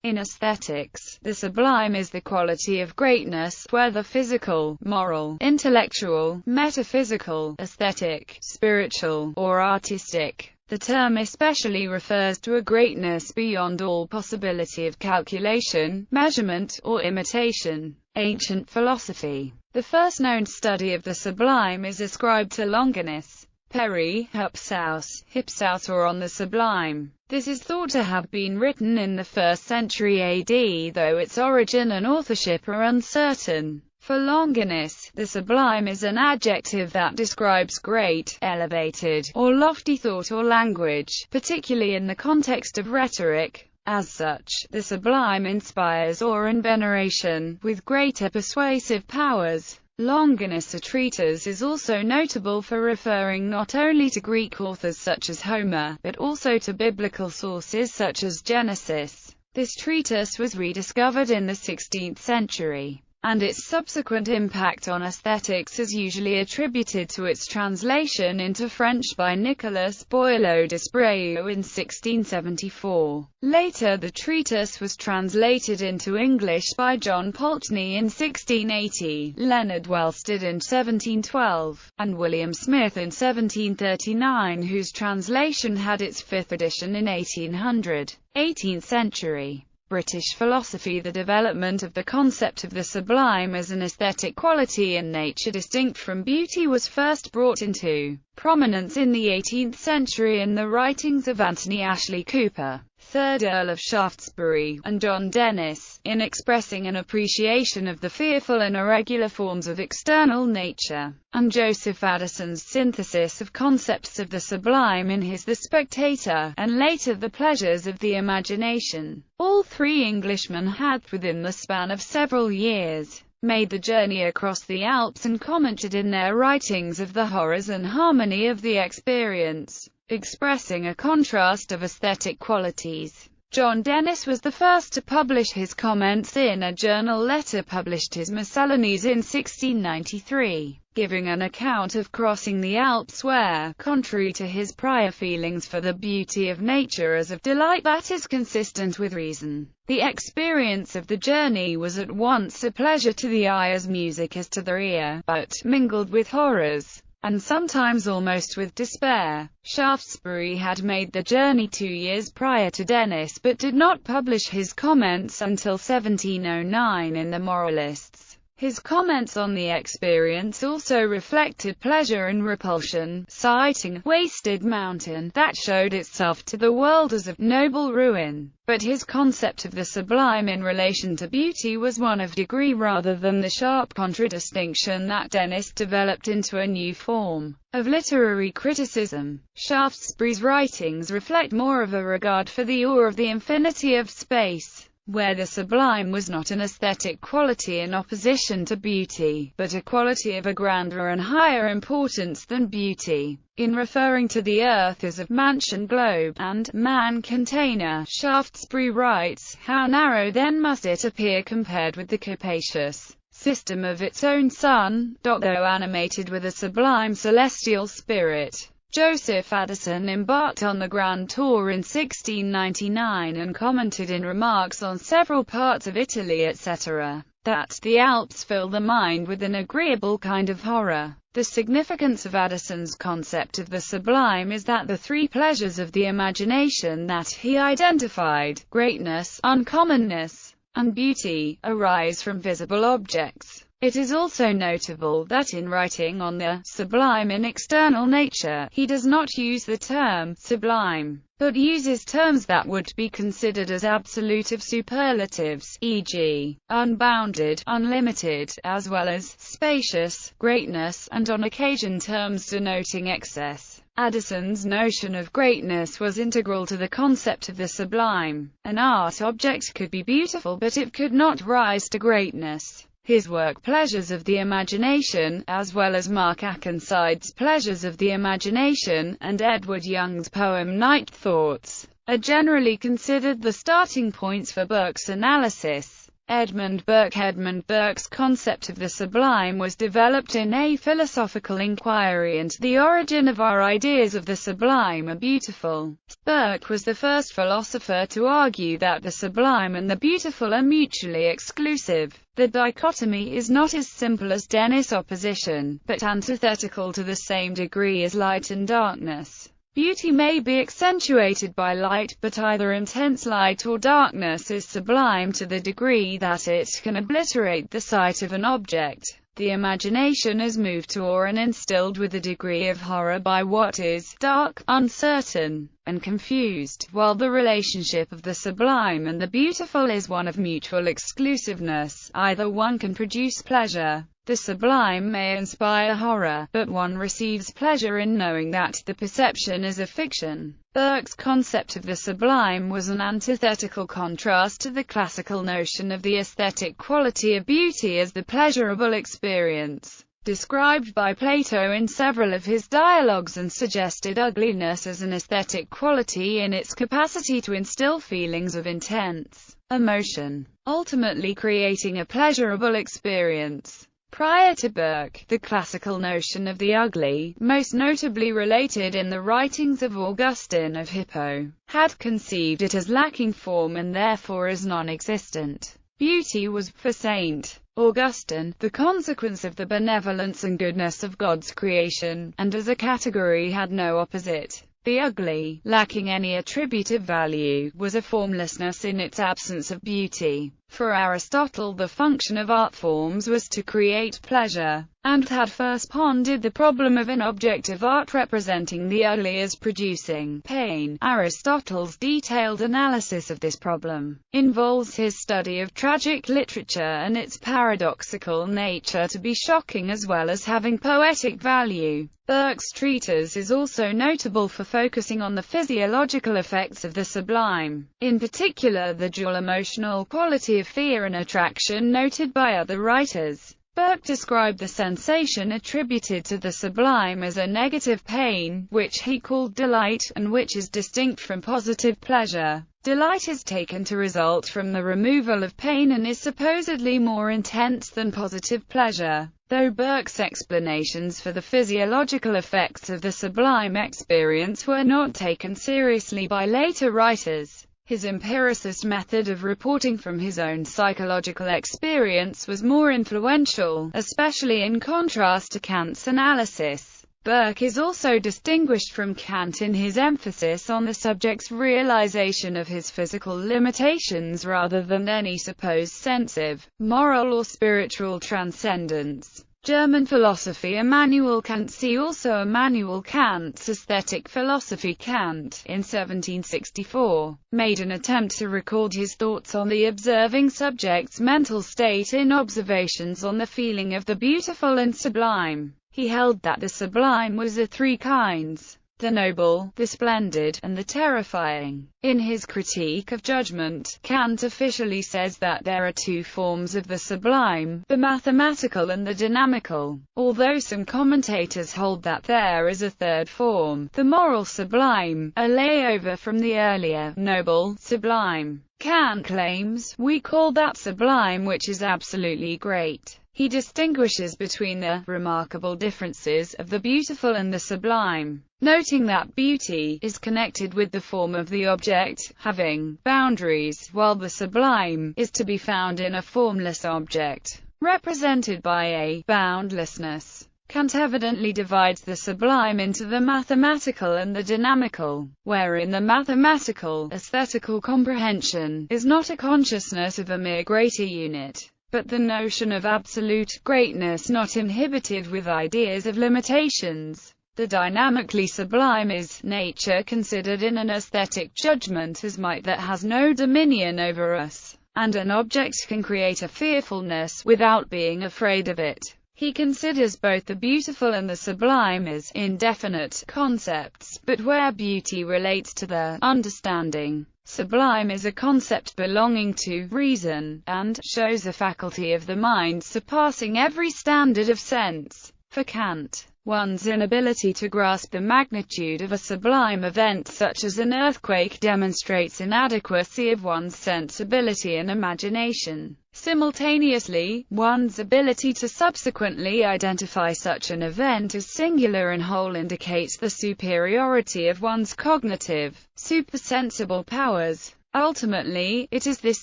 In aesthetics, the sublime is the quality of greatness, whether physical, moral, intellectual, metaphysical, aesthetic, spiritual, or artistic. The term especially refers to a greatness beyond all possibility of calculation, measurement, or imitation. Ancient philosophy. The first known study of the sublime is ascribed to Longinus. Peri, Hypsaus, or On the Sublime. This is thought to have been written in the 1st century AD, though its origin and authorship are uncertain. For Longinus, the sublime is an adjective that describes great, elevated, or lofty thought or language, particularly in the context of rhetoric. As such, the sublime inspires awe and veneration, with greater persuasive powers. Longinus' treatise is also notable for referring not only to Greek authors such as Homer, but also to biblical sources such as Genesis. This treatise was rediscovered in the 16th century, and its subsequent impact on aesthetics is usually attributed to its translation into French by Nicolas Boileau d'Espreau in 1674. Later the treatise was translated into English by John Pulteney in 1680, Leonard Wellsted in 1712, and William Smith in 1739, whose translation had its 5th edition in 1800. 18th century. British philosophy. The development of the concept of the sublime as an aesthetic quality in nature distinct from beauty was first brought into prominence in the 18th century in the writings of Anthony Ashley Cooper, 3rd Earl of Shaftesbury, and John Dennis, in expressing an appreciation of the fearful and irregular forms of external nature, and Joseph Addison's synthesis of concepts of the sublime in his The Spectator, and later The Pleasures of the Imagination. All three Englishmen had, within the span of several years, made the journey across the Alps and commented in their writings of the horrors and harmony of the experience, expressing a contrast of aesthetic qualities. John Dennis was the first to publish his comments in a journal letter published his Miscellanies in 1693, giving an account of crossing the Alps where, contrary to his prior feelings for the beauty of nature as of delight that is consistent with reason, the experience of the journey was at once a pleasure to the eye as music is to the ear, but, mingled with horrors, and sometimes almost with despair. Shaftesbury had made the journey 2 years prior to Dennis, but did not publish his comments until 1709 in the Moralists. His comments on the experience also reflected pleasure and repulsion, citing wasted mountain that showed itself to the world as a noble ruin. But his concept of the sublime in relation to beauty was one of degree rather than the sharp contradistinction that Dennis developed into a new form of literary criticism. Shaftesbury's writings reflect more of a regard for the awe of the infinity of space, where the sublime was not an aesthetic quality in opposition to beauty, but a quality of a grander and higher importance than beauty. In referring to the earth as a mansion globe, and man container, Shaftesbury writes, "How narrow then must it appear compared with the capacious system of its own sun, though animated with a sublime celestial spirit." Joseph Addison embarked on the Grand Tour in 1699 and commented in remarks on several parts of Italy etc., that the Alps fill the mind with an agreeable kind of horror. The significance of Addison's concept of the sublime is that the three pleasures of the imagination that he identified, greatness, uncommonness, and beauty, arise from visible objects. It is also notable that in writing on the sublime in external nature, he does not use the term sublime, but uses terms that would be considered as absolutive superlatives, e.g., unbounded, unlimited, as well as spacious, greatness, and on occasion terms denoting excess. Addison's notion of greatness was integral to the concept of the sublime. An art object could be beautiful, but it could not rise to greatness. His work Pleasures of the Imagination, as well as Mark Akenside's Pleasures of the Imagination, and Edward Young's poem Night Thoughts, are generally considered the starting points for Burke's analysis. Edmund Burke's concept of the sublime was developed in a philosophical inquiry into the origin of our ideas of the sublime and beautiful. Burke was the first philosopher to argue that the sublime and the beautiful are mutually exclusive. The dichotomy is not as simple as Dennis' opposition, but antithetical to the same degree as light and darkness. Beauty may be accentuated by light, but either intense light or darkness is sublime to the degree that it can obliterate the sight of an object. The imagination is moved to awe and instilled with a degree of horror by what is dark, uncertain, and confused, while the relationship of the sublime and the beautiful is one of mutual exclusiveness. Either one can produce pleasure. The sublime may inspire horror, but one receives pleasure in knowing that the perception is a fiction. Burke's concept of the sublime was an antithetical contrast to the classical notion of the aesthetic quality of beauty as the pleasurable experience, described by Plato in several of his dialogues, and suggested ugliness as an aesthetic quality in its capacity to instill feelings of intense emotion, ultimately creating a pleasurable experience. Prior to Burke, the classical notion of the ugly, most notably related in the writings of Augustine of Hippo, had conceived it as lacking form and therefore as non-existent. Beauty was, for St. Augustine, the consequence of the benevolence and goodness of God's creation, and as a category had no opposite. The ugly, lacking any attributive value, was a formlessness in its absence of beauty. For Aristotle, the function of art forms was to create pleasure, and had first pondered the problem of an object of art representing the ugly as producing pain. Aristotle's detailed analysis of this problem involves his study of tragic literature and its paradoxical nature to be shocking as well as having poetic value. Burke's treatise is also notable for focusing on the physiological effects of the sublime, in particular the dual emotional quality of fear and attraction noted by other writers. Burke described the sensation attributed to the sublime as a negative pain, which he called delight, and which is distinct from positive pleasure. Delight is taken to result from the removal of pain and is supposedly more intense than positive pleasure. Though Burke's explanations for the physiological effects of the sublime experience were not taken seriously by later writers, his empiricist method of reporting from his own psychological experience was more influential, especially in contrast to Kant's analysis. Burke is also distinguished from Kant in his emphasis on the subject's realization of his physical limitations rather than any supposed sensitive, moral or spiritual transcendence. German philosophy. Immanuel Kant. See also Immanuel Kant's aesthetic philosophy. Kant, in 1764, made an attempt to record his thoughts on the observing subject's mental state in Observations on the Feeling of the Beautiful and Sublime. He held that the sublime was of three kinds: the noble, the splendid, and the terrifying. In his Critique of Judgment, Kant officially says that there are two forms of the sublime, the mathematical and the dynamical, although some commentators hold that there is a third form, the moral sublime, a layover from the earlier, noble, sublime. Kant claims, "We call that sublime which is absolutely great." He distinguishes between the remarkable differences of the beautiful and the sublime, noting that beauty is connected with the form of the object, having boundaries, while the sublime is to be found in a formless object, represented by a boundlessness. Kant evidently divides the sublime into the mathematical and the dynamical, wherein the mathematical, aesthetical comprehension, is not a consciousness of a mere greater unit, but the notion of absolute greatness not inhibited with ideas of limitations. The dynamically sublime is nature considered in an aesthetic judgment as might that has no dominion over us, and an object can create a fearfulness without being afraid of it. He considers both the beautiful and the sublime as indefinite concepts, but where beauty relates to the understanding, sublime is a concept belonging to reason, and shows a faculty of the mind surpassing every standard of sense. For Kant, one's inability to grasp the magnitude of a sublime event such as an earthquake demonstrates inadequacy of one's sensibility and imagination. Simultaneously, one's ability to subsequently identify such an event as singular and whole indicates the superiority of one's cognitive, supersensible powers. Ultimately, it is this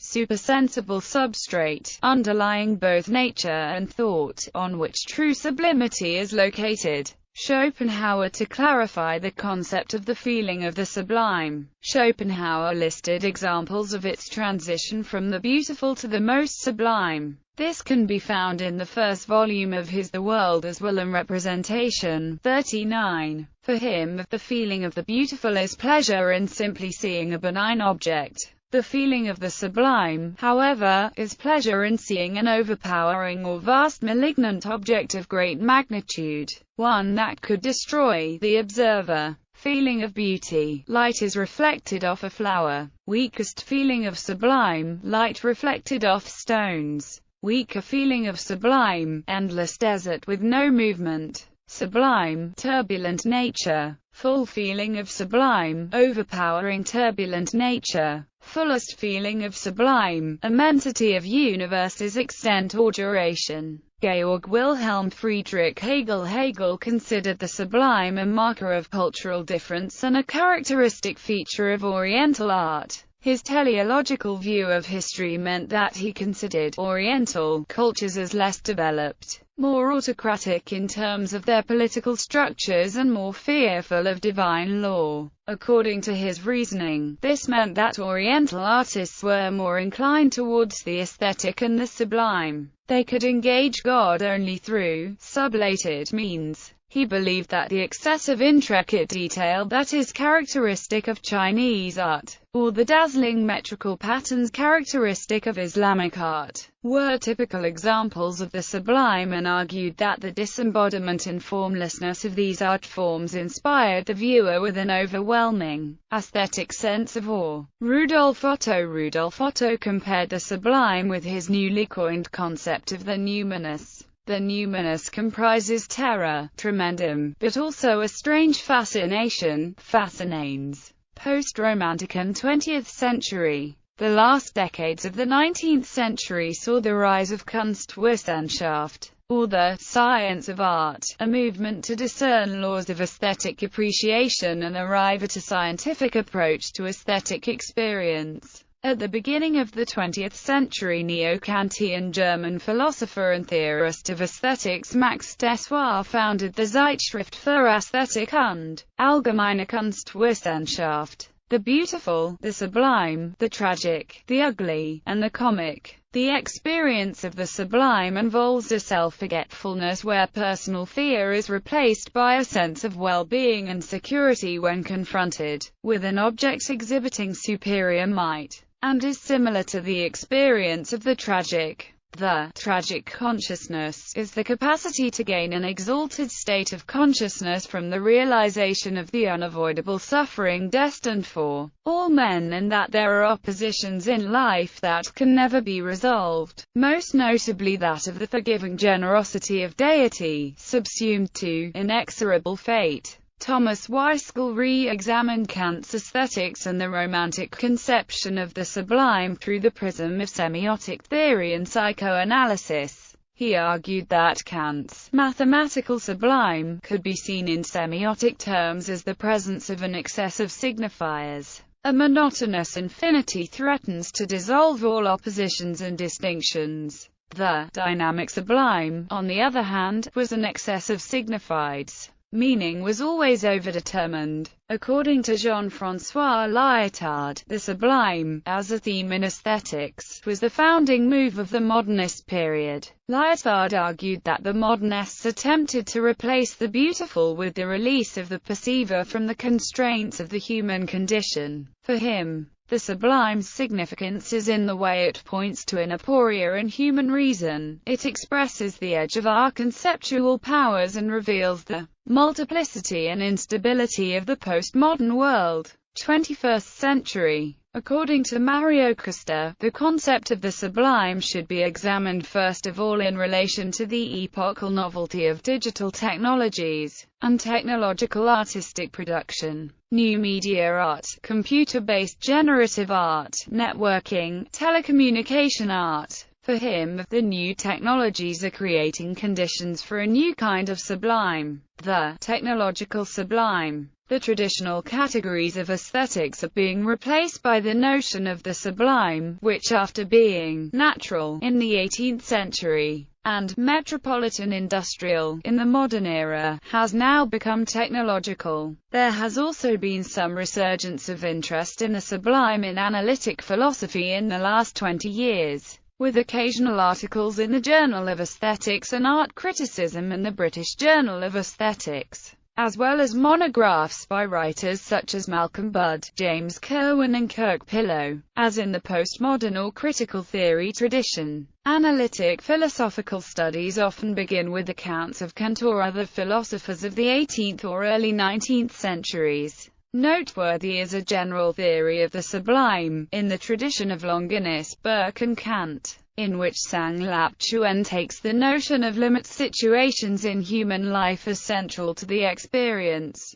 supersensible substrate, underlying both nature and thought, on which true sublimity is located. Schopenhauer. To clarify the concept of the feeling of the sublime, Schopenhauer listed examples of its transition from the beautiful to the most sublime. This can be found in the first volume of his The World as Will and Representation, 39. For him, the feeling of the beautiful is pleasure in simply seeing a benign object. The feeling of the sublime, however, is pleasure in seeing an overpowering or vast malignant object of great magnitude, one that could destroy the observer. Feeling of beauty, light is reflected off a flower. Weakest feeling of sublime, light reflected off stones. Weaker feeling of sublime, endless desert with no movement. Sublime, turbulent nature. Full feeling of sublime, overpowering turbulent nature. Fullest feeling of sublime, immensity of universe's extent or duration. Georg Wilhelm Friedrich Hegel. Hegel considered the sublime a marker of cultural difference and a characteristic feature of Oriental art. His teleological view of history meant that he considered Oriental cultures as less developed, more autocratic in terms of their political structures and more fearful of divine law. According to his reasoning, this meant that Oriental artists were more inclined towards the aesthetic and the sublime. They could engage God only through sublated means. He believed that the excessive intricate detail that is characteristic of Chinese art, or the dazzling metrical patterns characteristic of Islamic art, were typical examples of the sublime, and argued that the disembodiment and formlessness of these art forms inspired the viewer with an overwhelming, aesthetic sense of awe. Rudolf Otto compared the sublime with his newly coined concept of the numinous. The numinous comprises terror, tremendum, but also a strange fascination, fascinanes. Post-Romantic and 20th century. The last decades of the 19th century saw the rise of Kunstwissenschaft, or the science of art, a movement to discern laws of aesthetic appreciation and arrive at a scientific approach to aesthetic experience. At the beginning of the 20th century, neo-Kantian German philosopher and theorist of aesthetics Max Dessoir founded the Zeitschrift für Ästhetik und Allgemeine Kunstwissenschaft. The beautiful, the sublime, the tragic, the ugly, and the comic. The experience of the sublime involves a self-forgetfulness where personal fear is replaced by a sense of well-being and security when confronted with an object exhibiting superior might, and is similar to the experience of the tragic. The tragic consciousness is the capacity to gain an exalted state of consciousness from the realization of the unavoidable suffering destined for all men, and that there are oppositions in life that can never be resolved, most notably that of the forgiving generosity of deity, subsumed to inexorable fate. Thomas Weiskell re-examined Kant's aesthetics and the romantic conception of the sublime through the prism of semiotic theory and psychoanalysis. He argued that Kant's mathematical sublime could be seen in semiotic terms as the presence of an excess of signifiers. A monotonous infinity threatens to dissolve all oppositions and distinctions. The dynamic sublime, on the other hand, was an excess of signifieds. Meaning was always overdetermined. According to Jean-François Lyotard, the sublime, as a theme in aesthetics, was the founding move of the modernist period. Lyotard argued that the modernists attempted to replace the beautiful with the release of the perceiver from the constraints of the human condition. For him, the sublime's significance is in the way it points to an aporia in human reason. It expresses the edge of our conceptual powers and reveals the multiplicity and instability of the postmodern world. 21st century. According to Mario Costa, the concept of the sublime should be examined first of all in relation to the epochal novelty of digital technologies, and technological artistic production, new media art, computer-based generative art, networking, telecommunication art, For him, the new technologies are creating conditions for a new kind of sublime, the technological sublime. The traditional categories of aesthetics are being replaced by the notion of the sublime, which after being natural in the 18th century, and metropolitan industrial in the modern era, has now become technological. There has also been some resurgence of interest in the sublime in analytic philosophy in the last 20 years, with occasional articles in the Journal of Aesthetics and Art Criticism and the British Journal of Aesthetics, as well as monographs by writers such as Malcolm Budd, James Kirwan and Kirk Pillow. As in the postmodern or critical theory tradition, analytic philosophical studies often begin with accounts of Kant or other philosophers of the 18th or early 19th centuries. Noteworthy is a general theory of the sublime, in the tradition of Longinus, Burke and Kant, in which Sang-Lap Chuen takes the notion of limit situations in human life as central to the experience.